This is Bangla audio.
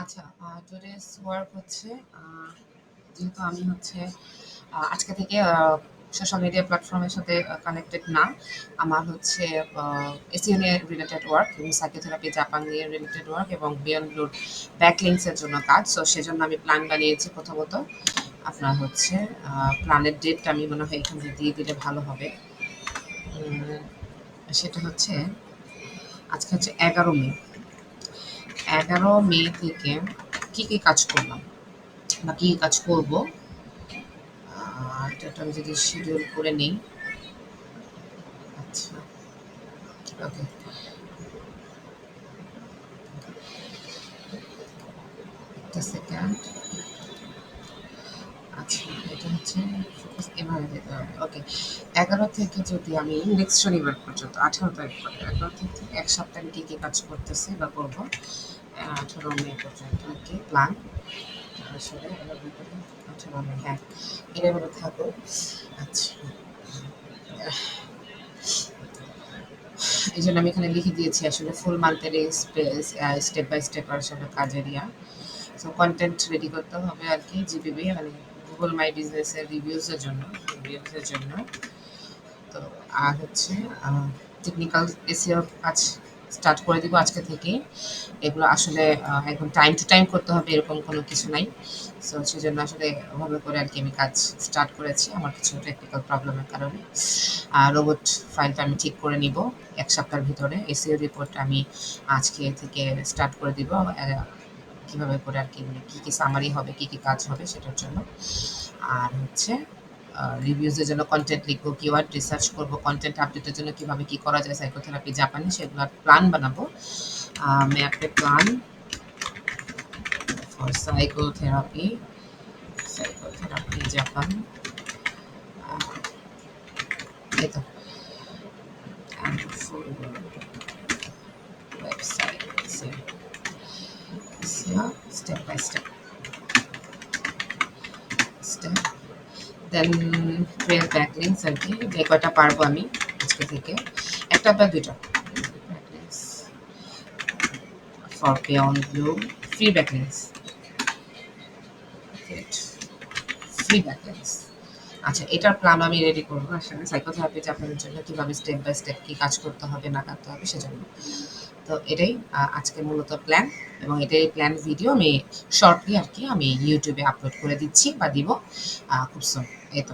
আচ্ছা, টুডেস ওয়ার্ক হচ্ছে যেহেতু আমি হচ্ছে আজকে থেকে সোশ্যাল মিডিয়া প্ল্যাটফর্মের সাথে কানেক্টেড না। আমার হচ্ছে এসইও নিয়ে রিলেটেড ওয়ার্ক এবং সাইকোথেরাপি জাপান নিয়ে রিলেটেড ওয়ার্ক এবং বিয়ন্ড ব্লুর ব্যাকলিংসের জন্য কাজ। সো সেজন্য আমি প্ল্যান বানিয়েছি প্রথমত। আপনার হচ্ছে প্ল্যানের ডেটটা আমি মনে হয় এখানে দিয়ে দিলে ভালো হবে। উম, সেটা হচ্ছে আজকে হচ্ছে 11 মে। 11 মে থেকে কি কি কাজ করলাম বা কি কাজ করব, এটা আমি যদি শিডিউল করে নিই। আচ্ছা, ওকে, একটা সেকেন্ড। আচ্ছা, এটা হচ্ছে ফোকাস এভাবে দিতে হবে। ওকে, 11 থেকে যদি আমি নেক্সট শনিবার পর্যন্ত 18 তারিখ পর্যন্ত 11 থেকে এক সপ্তাহে আমি কী কী কাজ করতেছি বা করবো, 18 মে পর্যন্ত আর কি প্ল্যান। আসলে 18 মে, হ্যাঁ, এটা বলে থাকো। আচ্ছা, এই জন্য আমি এখানে লিখে দিয়েছি আসলে ফুল মান্থের এই স্টেপ বাই স্টেপ আসলে কাজের সো কন্টেন্ট রেডি করতে হবে আর কি, জিবিবি মানে গুগল মাই বিজনেসের রিভিউজের জন্য। তো আর হচ্ছে টেকনিক্যাল এসইও কাজ স্টার্ট করে দিব আজকে থেকে। এগুলো আসলে একদম টাইম টু টাইম করতে হবে এরকম কোনো কিছু নাই। সো সেজন্য আসলে ওভাবে করে আর কি আমি কাজ স্টার্ট করেছি আমার কিছু টেকনিক্যাল প্রবলেমের কারণে। আর রোবট ফাইলটা আমি ঠিক করে নিব এক সপ্তাহের ভিতরে। এসইও রিপোর্ট আমি আজকে থেকে স্টার্ট করে দিব কিভাবে করে আর কি, মানে কী কী সামারি হবে, কী কী কাজ হবে সেটার জন্য। আর হচ্ছে রিভিউজের জন্য কন্টেন্ট লিখবো, কিওয়ার্ড রিসার্চ করবো, কন্টেন্ট আপডেটের জন্য কিভাবে কি করা যায় সাইকোথেরাপি জাপানি সেগুলোর প্ল্যান বানাবো। ম্যাপে প্ল্যান ফর সাইকোথেরাপি জাপান, এই তো, and full website, step by step, then 12 backlinks আর কি, যে কয়টা পারবো আমি আজকে থেকে, একটা বা দুইটা backlinks for beyond blue, free backlinks, free backlinks. আচ্ছা, এটার প্ল্যান আমি রেডি করবো আসলে সাইকোথেরাপিতে আপনাদের জন্য কিভাবে স্টেপ বাই স্টেপ কি কাজ করতে হবে না করতে হবে সেজন্য। তো এটাই আজকে মূলত প্ল্যান, এবং এটাই প্ল্যান ভিডিও আমি শর্টলি আর কি আমি ইউটিউবে আপলোড করে দিচ্ছি বা দিব খুব সুন। এই তো।